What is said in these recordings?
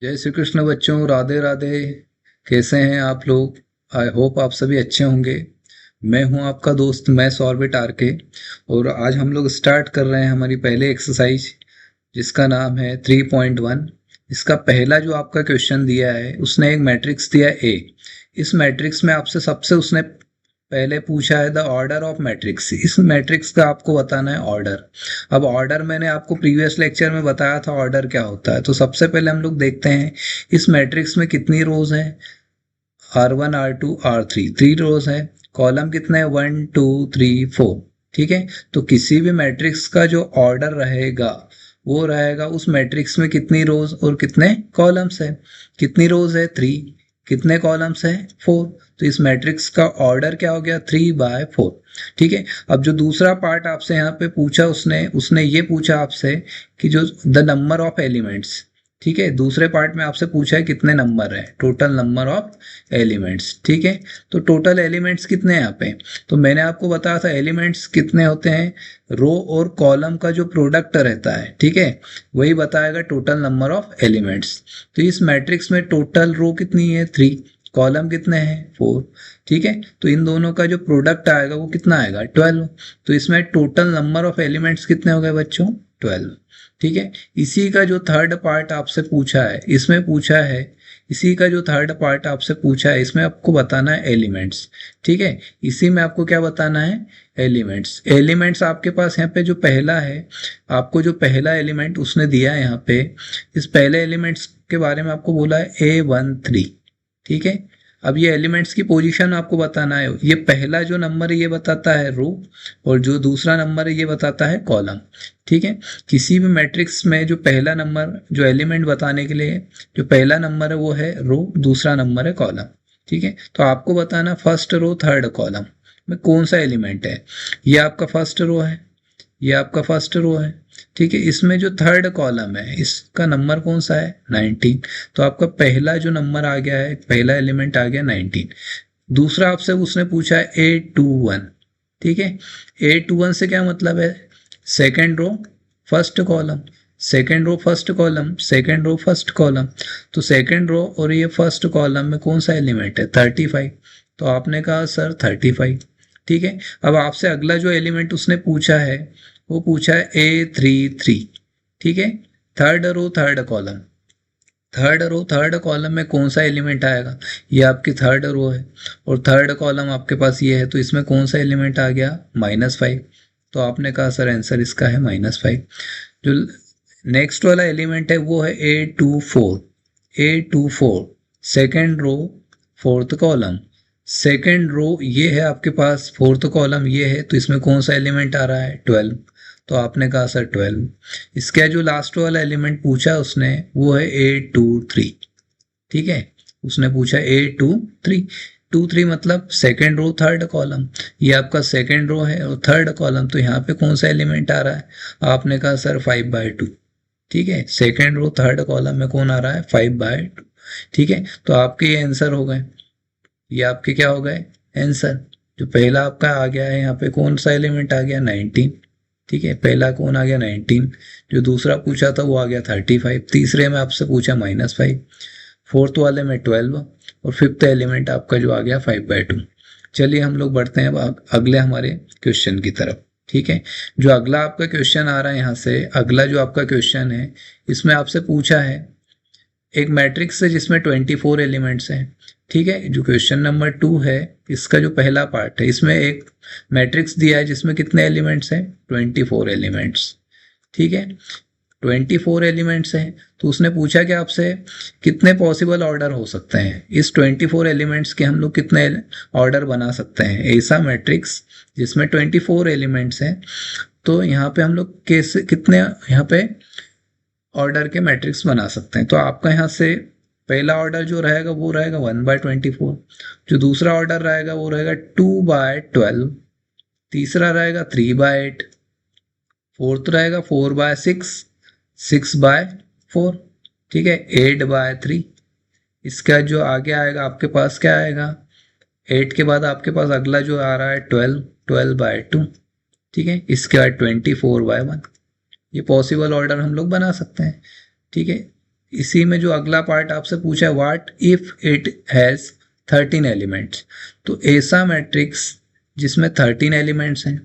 जय श्री कृष्ण बच्चों, राधे राधे। कैसे हैं आप लोग? आई होप आप सभी अच्छे होंगे। मैं हूं आपका दोस्त, मैं सौरभित आरके। और आज हम लोग स्टार्ट कर रहे हैं हमारी पहली एक्सरसाइज, जिसका नाम है 3.1। इसका पहला जो आपका क्वेश्चन दिया है, उसने एक मैट्रिक्स दिया ए। इस मैट्रिक्स में आपसे सबसे उसने पहले पूछा है द ऑर्डर ऑफ मैट्रिक्स। इस मैट्रिक्स का आपको बताना है ऑर्डर। अब ऑर्डर मैंने आपको प्रीवियस लेक्चर में बताया था ऑर्डर क्या होता है। तो सबसे पहले हम लोग देखते हैं इस मैट्रिक्स में कितनी रोज हैं। R1 R2 R3, 3 रोज है। कॉलम कितने हैं? 1 2 3 4। ठीक है, तो किसी भी मैट्रिक्स का जो ऑर्डर रहेगा वो रहेगा उस मैट्रिक्स में कितनी रोज और कितने कॉलम्स है। कितनी रोज है? 3। कितने कॉलम्स है? 4। तो इस मैट्रिक्स का ऑर्डर क्या हो गया? 3/4। ठीक है, अब जो दूसरा पार्ट आपसे यहाँ पे पूछा उसने उसने ये पूछा आपसे कि जो द नंबर ऑफ एलिमेंट्स। ठीक है, दूसरे पार्ट में आपसे पूछा है कितने नंबर है, टोटल नंबर ऑफ एलिमेंट्स। ठीक है, तो टोटल एलिमेंट्स कितने हैं यहाँ पे? तो मैंने आपको बताया था एलिमेंट्स कितने होते हैं, रो और कॉलम का जो प्रोडक्ट रहता है। ठीक है, वही बताएगा टोटल नंबर ऑफ एलिमेंट्स। तो इस मैट्रिक्स में टोटल रो कितनी है? 3। कॉलम कितने हैं? 4। ठीक है, तो इन दोनों का जो प्रोडक्ट आएगा वो कितना आएगा? 12। तो इसमें टोटल नंबर ऑफ एलिमेंट्स कितने हो गए बच्चों? 12। ठीक है, इसी का जो थर्ड पार्ट आपसे पूछा है, इसमें पूछा है, इसी का जो थर्ड पार्ट आपसे पूछा है इसमें आपको बताना है एलिमेंट्स। ठीक है, इसी में आपको क्या बताना है? एलिमेंट्स। एलिमेंट्स आपके पास यहाँ पे जो पहला है, आपको जो पहला एलिमेंट उसने दिया है यहाँ पे, इस पहले एलिमेंट्स के बारे में आपको बोला है A13। ठीक है, अब ये एलिमेंट्स की पोजीशन आपको बताना है। ये पहला जो नंबर है ये बताता है रो, और जो दूसरा नंबर है ये बताता है कॉलम। ठीक है, किसी भी मैट्रिक्स में जो पहला नंबर, जो एलिमेंट बताने के लिए जो पहला नंबर है वो है रो, दूसरा नंबर है कॉलम। ठीक है, तो आपको बताना फर्स्ट रो थर्ड कॉलम में कौन सा एलिमेंट है। ये आपका फर्स्ट रो है, ये आपका फर्स्ट रो है। ठीक है, इसमें जो थर्ड कॉलम है इसका नंबर कौन सा है? 19। तो आपका पहला जो नंबर आ गया है, पहला एलिमेंट आ गया 19। दूसरा आपसे उसने पूछा है A21। ठीक है, A21 से क्या मतलब है? Second row first column, second row first column, second row first column. तो सेकेंड रो और ये फर्स्ट कॉलम में कौन सा एलिमेंट है? 35। तो आपने कहा सर 35। ठीक है, अब आपसे अगला जो एलिमेंट उसने पूछा है वो पूछा है A33। ठीक है, third row third column, third row third column में कौन सा एलिमेंट आएगा? ये आपकी थर्ड रो है और थर्ड कॉलम आपके पास ये है, तो इसमें कौन सा एलिमेंट आ गया? -5। तो आपने कहा सर आंसर इसका है -5। जो नेक्स्ट वाला एलिमेंट है वो है A24। A24 second row fourth column, second row ये है आपके पास, फोर्थ कॉलम ये है, तो इसमें कौन सा एलिमेंट आ रहा है? 12। तो आपने कहा सर 12। इसका जो लास्ट वाला एलिमेंट पूछा उसने वो है A23। ठीक है, उसने पूछा A23। 2 3 मतलब सेकेंड रो थर्ड कॉलम। ये आपका सेकेंड रो है और थर्ड कॉलम, तो यहाँ पे कौन सा एलिमेंट आ रहा है? आपने कहा सर 5/2। ठीक है, सेकेंड रो थर्ड कॉलम में कौन आ रहा है? 5/2। ठीक है, तो आपके ये आंसर हो गए, ये आपके क्या हो गए? आंसर। जो पहला आपका आ गया है यहाँ पे कौन सा एलिमेंट आ गया? 19। ठीक है, पहला कौन आ गया? 19। जो दूसरा पूछा था वो आ गया 35। तीसरे में आपसे पूछा -5। फोर्थ वाले में 12। और फिफ्थ एलिमेंट आपका जो आ गया 5/2। चलिए हम लोग बढ़ते हैं अब अगले हमारे क्वेश्चन की तरफ। ठीक है, जो अगला आपका क्वेश्चन आ रहा है यहाँ से, अगला जो आपका क्वेश्चन है इसमें आपसे पूछा है एक मैट्रिक्स है जिसमें 24 एलिमेंट्स हैं। ठीक है, जो क्वेश्चन नंबर 2 है इसका जो पहला पार्ट है, इसमें एक मैट्रिक्स दिया है जिसमें कितने एलिमेंट्स हैं? 24 एलिमेंट्स। ठीक है, 24 एलिमेंट्स हैं, तो उसने पूछा कि आपसे कितने पॉसिबल ऑर्डर हो सकते हैं, इस 24 एलिमेंट्स के हम लोग कितने ऑर्डर बना सकते हैं। ऐसा मैट्रिक्स जिसमें 24 एलिमेंट्स हैं, तो यहाँ पे हम लोग कैसे कितने यहाँ पे ऑर्डर के मैट्रिक्स बना सकते हैं। तो आपका यहाँ से पहला ऑर्डर जो रहेगा वो रहेगा 1/24। जो दूसरा ऑर्डर रहेगा वो रहेगा 2/12। तीसरा रहेगा 3/8। फोर्थ रहेगा 4/6, 6/4। ठीक है, 8/3। इसका जो आगे आएगा आपके पास क्या आएगा? 8 के बाद आपके पास अगला जो आ रहा है 12, 12/2। ठीक है, इसके बाद 24/1। ये पॉसिबल ऑर्डर हम लोग बना सकते हैं। ठीक है, इसी में जो अगला पार्ट आपसे पूछा है, what if it has 13 elements. तो ऐसा मैट्रिक्स जिसमें 13 एलिमेंट्स हैं,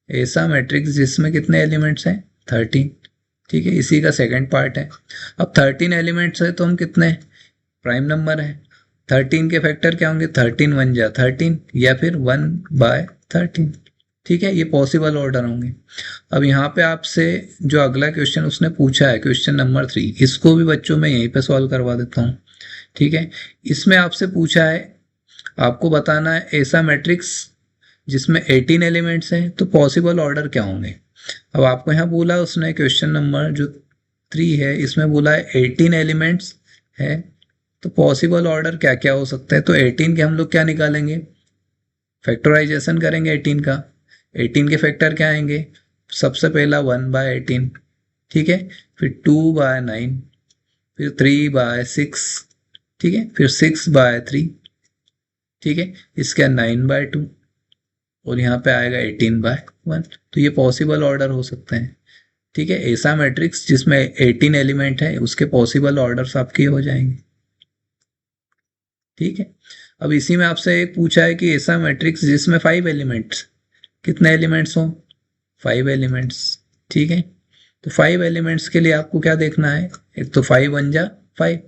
ऐसा मैट्रिक्स जिसमें कितने एलिमेंट्स हैं, 13। ठीक है, इसी का सेकंड पार्ट है। अब 13 एलिमेंट्स है तो हम कितने प्राइम नंबर है, 13 के फैक्टर क्या होंगे, 13 1 जा 13 या फिर 1/13। ठीक है, ये पॉसिबल ऑर्डर होंगे। अब यहाँ पे आपसे जो अगला क्वेश्चन उसने पूछा है, क्वेश्चन नंबर 3, इसको भी बच्चों में यहीं पे सॉल्व करवा देता हूँ। ठीक है, इसमें आपसे पूछा है, आपको बताना है ऐसा मैट्रिक्स जिसमें 18 एलिमेंट्स हैं तो पॉसिबल ऑर्डर क्या होंगे। अब आपको यहाँ बोला उसने, क्वेश्चन नंबर जो 3 है इसमें बोला है 18 एलिमेंट्स है तो पॉसिबल ऑर्डर क्या क्या हो सकता है। तो 18 के हम लोग क्या निकालेंगे, फैक्टराइजेशन करेंगे 18 का। 18 के फैक्टर क्या आएंगे, सबसे पहला 1/18, ठीक है, फिर 2/9, फिर 3/6, ठीक है, फिर 6/3, ठीक है, इसका 9/2 और यहाँ पे आएगा 18/1। तो ये पॉसिबल ऑर्डर हो सकते हैं। ठीक है, ऐसा मैट्रिक्स जिसमें 18 एलिमेंट है उसके पॉसिबल ऑर्डर्स आपके हो जाएंगे। ठीक है, अब इसी में आपसे एक पूछा है कि ऐसा मैट्रिक्स जिसमें 5 एलिमेंट्स, कितने एलिमेंट्स हो, 5 एलिमेंट्स। ठीक है, तो 5 एलिमेंट्स के लिए आपको क्या देखना है, एक तो 5 1 जा 5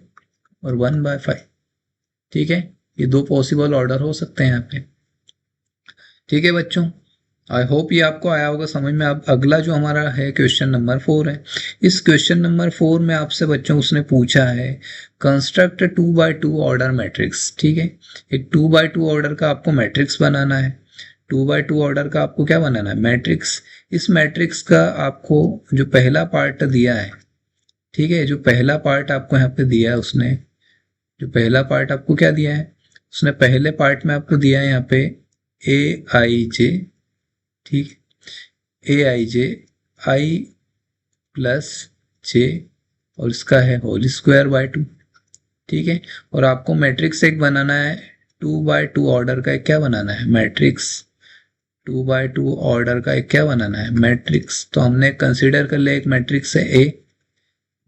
और 1/5। ठीक है, ये दो पॉसिबल ऑर्डर हो सकते हैं यहाँ पे। ठीक है बच्चों, आई होप ये आपको आया होगा समझ में। अब अगला जो हमारा है क्वेश्चन नंबर 4 है। इस क्वेश्चन नंबर 4 में आपसे बच्चों उसने पूछा है कंस्ट्रक्ट 2/2 ऑर्डर मैट्रिक्स। ठीक है, एक 2/2 ऑर्डर का आपको मैट्रिक्स बनाना है। 2/2 ऑर्डर का आपको क्या बनाना है, मैट्रिक्स। इस मैट्रिक्स का आपको जो पहला पार्ट दिया है, ठीक है, जो पहला पार्ट आपको यहाँ पे दिया है उसने, जो पहला पार्ट आपको क्या दिया है, उसने पहले पार्ट में आपको दिया है यहाँ पे AIJ, ठीक, AIJ I+J और इसका है होल स्क्वायर बाय 2। ठीक है, और आपको मैट्रिक्स एक बनाना है 2/2 ऑर्डर का। एक क्या बनाना है, मैट्रिक्स 2/2 ऑर्डर का एक क्या बनाना है, मैट्रिक्स। तो हमने कंसीडर कर लिया एक मैट्रिक्स है A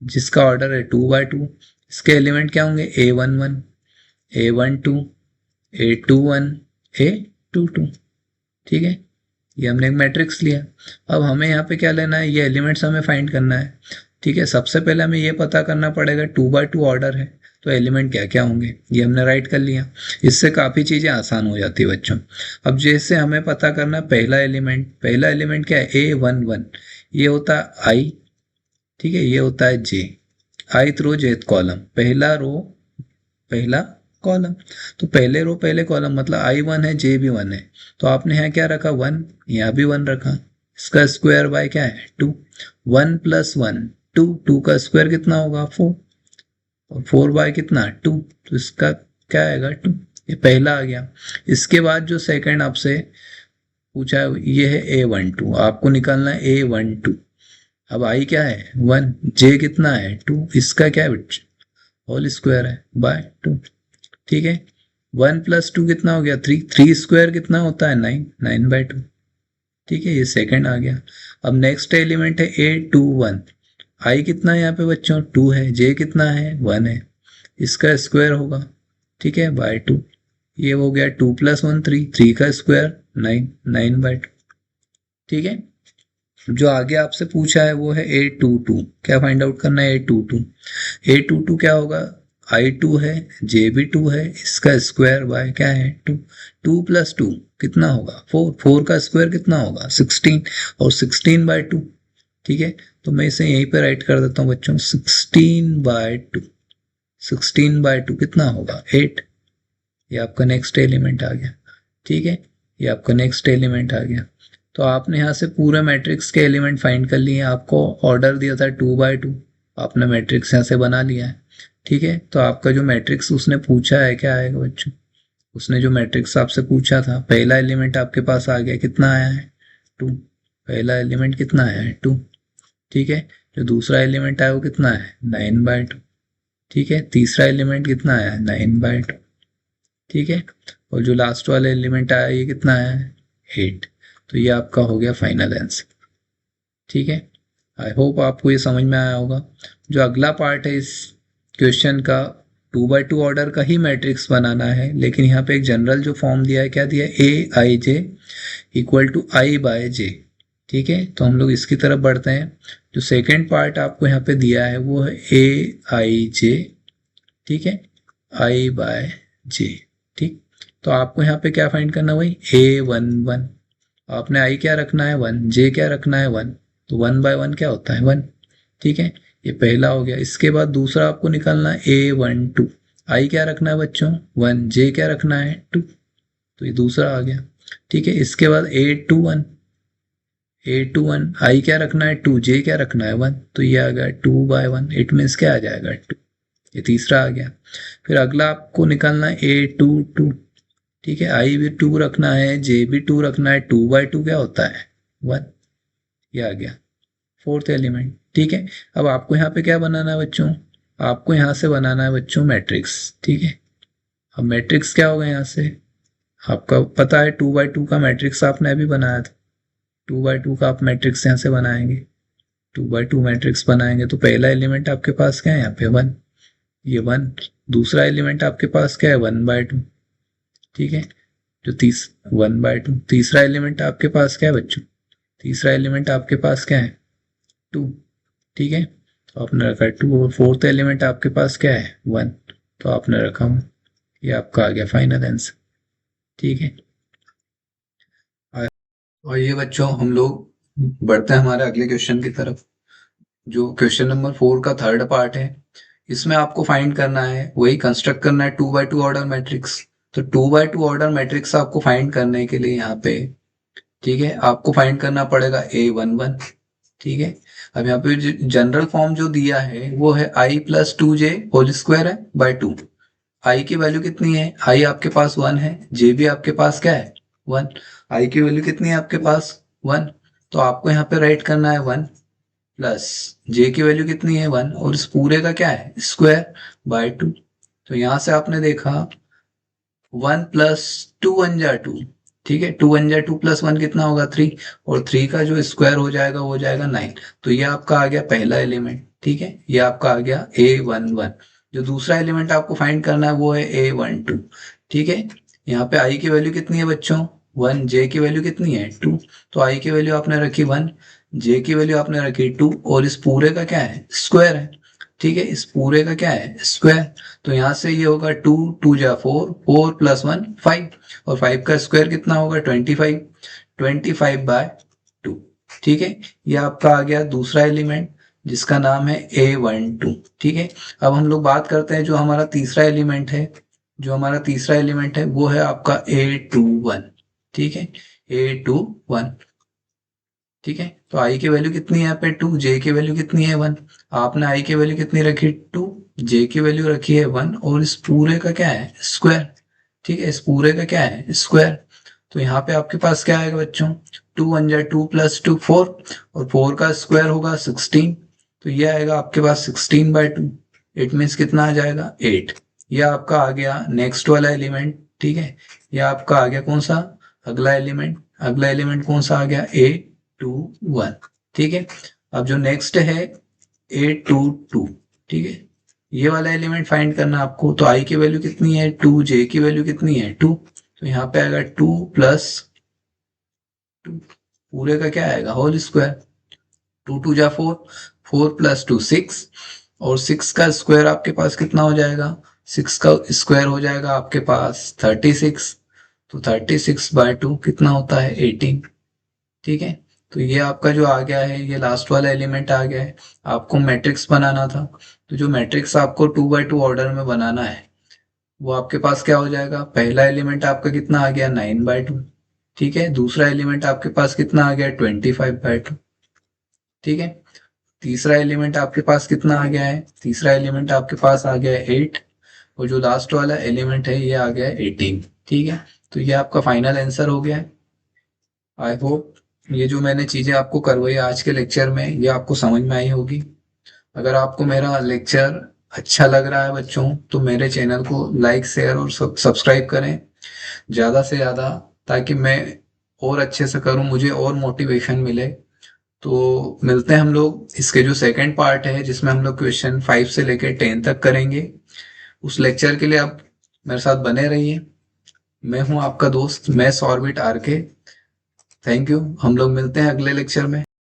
जिसका ऑर्डर है 2/2। इसके एलिमेंट क्या होंगे, A11, A12, A21, A22। ठीक है, ये हमने एक मैट्रिक्स लिया। अब हमें यहाँ पे क्या लेना है, ये एलिमेंट्स हमें फाइंड करना है। ठीक है, सबसे पहले हमें ये पता करना पड़ेगा 2/2 ऑर्डर है तो एलिमेंट क्या क्या होंगे, ये हमने राइट कर लिया। इससे काफ़ी चीज़ें आसान हो जाती है बच्चों। अब जैसे हमें पता करना पहला एलिमेंट क्या है, A11, ये होता है I, ठीक है, ये होता है J, ith रो jth कॉलम, पहला रो पहला कॉलम। तो पहले रो पहले कॉलम मतलब I1 है, J भी 1 है, तो आपने यहाँ क्या रखा, 1, यहाँ भी 1 रखा। इसका स्क्वायर बाय क्या है, 2, 1 + 1 2, 2 का स्क्वायर कितना होगा, 4, और 4 बाय कितना, 2, तो इसका क्या आएगा, 2। ये पहला आ गया। इसके बाद जो सेकंड आपसे पूछा है ये है A12, आपको निकालना है A12। अब I क्या है, 1, J कितना है, 2, इसका क्या है, होल स्क्वायर है बाय 2। ठीक है, 1 + 2 कितना हो गया, 3, 3 स्क्वायर कितना होता है, 9, 9/2। ठीक है, ये सेकंड आ गया। अब नेक्स्ट एलिमेंट है A21, I कितना है यहाँ पे बच्चों, 2 है, J कितना है, 1 है, इसका स्क्वायर होगा, ठीक है, बाय 2। ये हो गया 2 + 1 3, 3 का स्क्वायर 9, 9/2। ठीक है, जो आगे आपसे पूछा है वो है A22, क्या फाइंड आउट करना है, A22 क्या होगा, I2 है, J भी 2 है, इसका स्क्वायर बाय क्या है, 2, 2 + 2 कितना होगा, 4, 4 का स्क्वायर कितना होगा, 16 और 16/2। ठीक है, तो मैं इसे यहीं पे राइट कर देता हूँ बच्चों, 16/2, 16/2 कितना होगा, 8। ये आपका नेक्स्ट एलिमेंट आ गया। ठीक है, ये आपका नेक्स्ट एलिमेंट आ गया। तो आपने यहाँ से पूरे मैट्रिक्स के एलिमेंट फाइंड कर लिए। आपको ऑर्डर दिया था 2/2, आपने मैट्रिक्स यहाँ से बना लिया है। ठीक है, तो आपका जो मैट्रिक्स उसने पूछा है क्या आएगा बच्चों, उसने जो मैट्रिक्स आपसे पूछा था, पहला एलिमेंट आपके पास आ गया, कितना आया है, 2। पहला एलिमेंट कितना आया है, 2। ठीक है, जो दूसरा एलिमेंट आया वो कितना है, 9/2। ठीक है, तीसरा एलिमेंट कितना आया है, 9/2। ठीक है, और जो लास्ट वाला एलिमेंट आया ये कितना आया है, 8। तो ये आपका हो गया फाइनल आंसर। ठीक है, आई होप आपको ये समझ में आया होगा। जो अगला पार्ट है इस क्वेश्चन का 2x2 ऑर्डर का ही मैट्रिक्स बनाना है, लेकिन यहाँ पे एक जनरल जो फॉर्म दिया है, क्या दिया है, ए आई J equal to I by J. ठीक है, तो हम लोग इसकी तरफ बढ़ते हैं। जो सेकेंड पार्ट आपको यहाँ पे दिया है वो है ए आई जे, ठीक है, आई बाय जे। ठीक, तो आपको यहाँ पे क्या फाइंड करना है, वही ए वन वन, आपने आई क्या रखना है 1, जे क्या रखना है 1, तो 1/1 क्या होता है 1। ठीक है, ये पहला हो गया। इसके बाद दूसरा आपको निकालना है A12, आई क्या रखना है बच्चों 1, जे क्या रखना है 2, तो ये दूसरा आ गया। ठीक है, इसके बाद A21, आई क्या रखना है 2, जे क्या रखना है 1, तो ये आ गया 2/1, इट मीन्स क्या आ जाएगा 2, ये तीसरा आ गया। फिर अगला आपको निकालना है A22, ठीक है, आई भी 2 रखना है, जे भी 2 रखना है, 2/2 क्या होता है 1, ये आ गया फोर्थ एलिमेंट। ठीक है, अब आपको यहाँ पे क्या बनाना है बच्चों, आपको यहाँ से बनाना है बच्चों मैट्रिक्स। ठीक है, अब मैट्रिक्स क्या होगा, यहाँ से आपका पता है 2/2 का मैट्रिक्स आपने अभी बनाया था, 2/2 का आप मैट्रिक्स यहाँ से बनाएंगे, 2/2 मैट्रिक्स बनाएंगे तो पहला एलिमेंट आपके पास क्या है यहाँ पे 1, ये 1, दूसरा एलिमेंट आपके पास क्या है 1/2, ठीक है, जो 1/2, तीसरा एलिमेंट आपके पास क्या है बच्चों, तीसरा एलिमेंट आपके पास क्या है 2, ठीक है, तो आपने रखा 2, और फोर्थ एलिमेंट आपके पास क्या है 1, तो आपने रखा 1, ये आपका आ गया फाइनल आंसर। ठीक है, और ये बच्चों हम लोग बढ़ते हैं हमारे अगले क्वेश्चन की तरफ, जो क्वेश्चन नंबर 4 का थर्ड पार्ट है। इसमें आपको फाइंड करना है, वही कंस्ट्रक्ट करना है 2/2 ऑर्डर मैट्रिक्स। तो 2/2 ऑर्डर मैट्रिक्स आपको फाइंड करने के लिए यहाँ पे, ठीक है, आपको फाइंड करना पड़ेगा A11। ठीक है, अब यहाँ पे जनरल फॉर्म जो दिया है वो है i plus 2j whole square है बाय 2। आई की वैल्यू कितनी है, आई आपके पास 1 है, जे भी आपके पास क्या है 1, आई की वैल्यू कितनी है आपके पास 1, तो आपको यहाँ पे राइट करना है 1 प्लस जे की वैल्यू कितनी है 1, और इस पूरे का क्या है स्क्वायर बाय 2। तो यहाँ से आपने देखा 1 प्लस 2 1 जा 2, ठीक है, 2 1 जा 2 प्लस 1 कितना होगा 3, और 3 का जो स्क्वायर हो जाएगा वो हो जाएगा 9। तो ये आपका आ गया पहला एलिमेंट। ठीक है, ये आपका आ गया A11। जो दूसरा एलिमेंट आपको फाइंड करना है वो है A12। ठीक है, यहाँ पे आई की वैल्यू कितनी है बच्चों 1, जे की वैल्यू कितनी है 2, तो आई की वैल्यू आपने रखी 1, जे की वैल्यू आपने रखी 2, और इस पूरे का क्या है स्क्वायर है। ठीक है, इस पूरे का क्या है स्क्वायर, तो यहां से ये होगा 2 2 जा 4, 4 प्लस 1 5, और 5 का स्क्वायर कितना होगा 25, 25/2। ठीक है, ये आपका आ गया दूसरा एलिमेंट जिसका नाम है A12। ठीक है, अब हम लोग बात करते हैं जो हमारा तीसरा एलिमेंट है, जो हमारा तीसरा एलिमेंट है वो है आपका A21। ठीक है, A21। ठीक है, तो आई की वैल्यू कितनी है यहाँ पे 2, जे की वैल्यू कितनी है 1, आपने आई की वैल्यू कितनी रखी 2, जे की वैल्यू रखी है 1, और इस पूरे का क्या है स्क्वायर। ठीक है, इस पूरे का क्या है स्क्वायर, तो यहाँ पे आपके पास क्या आएगा बच्चों 2 1 जा 2 प्लस 2 4, और 4 का स्क्वायर होगा 16, तो ये आएगा आपके पास 16/2, इट मीन्स कितना आ जाएगा 8। ये आपका आ गया नेक्स्ट वाला एलिमेंट। ठीक है, ये आपका आ गया कौन सा अगला एलिमेंट, अगला एलिमेंट कौन सा आ गया A21। ठीक है, अब जो नेक्स्ट है A22। ठीक है, ये वाला एलिमेंट फाइंड करना आपको, तो आई की वैल्यू कितनी है 2, जे की वैल्यू कितनी है 2, तो यहाँ पे आएगा 2 प्लस 2, पूरे का क्या आएगा होल स्क्वायर, 2 2 जा 4, 4 प्लस 2 6, और 6 का स्क्वायर आपके पास कितना हो जाएगा, 6 का स्क्वायर हो जाएगा आपके पास 36, तो 36/2 कितना होता है 18। ठीक है, तो ये आपका जो आ गया है ये लास्ट वाला एलिमेंट आ गया है। आपको मैट्रिक्स बनाना था, तो जो मैट्रिक्स आपको 2/2 ऑर्डर में बनाना है वो आपके पास क्या हो जाएगा, पहला एलिमेंट आपका कितना आ गया 9/2। ठीक है, दूसरा एलिमेंट आपके पास कितना आ गया 25/2। ठीक है, तीसरा एलिमेंट आपके पास कितना आ गया है, तीसरा एलिमेंट आपके पास आ गया है 8, और जो लास्ट वाला एलिमेंट है ये आ गया है 18। ठीक है, तो ये आपका फाइनल आंसर हो गया है। आई होप ये जो मैंने चीजें आपको करवाई आज के लेक्चर में ये आपको समझ में आई होगी। अगर आपको मेरा लेक्चर अच्छा लग रहा है बच्चों, तो मेरे चैनल को लाइक शेयर और सब्सक्राइब करें ज़्यादा से ज़्यादा, ताकि मैं और अच्छे से करूं, मुझे और मोटिवेशन मिले। तो मिलते हैं हम लोग इसके जो सेकंड पार्ट है जिसमें हम लोग क्वेश्चन 5 से लेकर 10 तक करेंगे। उस लेक्चर के लिए आप मेरे साथ बने रहिए। मैं हूं आपका दोस्त मैं सौरभित आर के। Thank you. हम लोग मिलते हैं अगले लेक्चर में।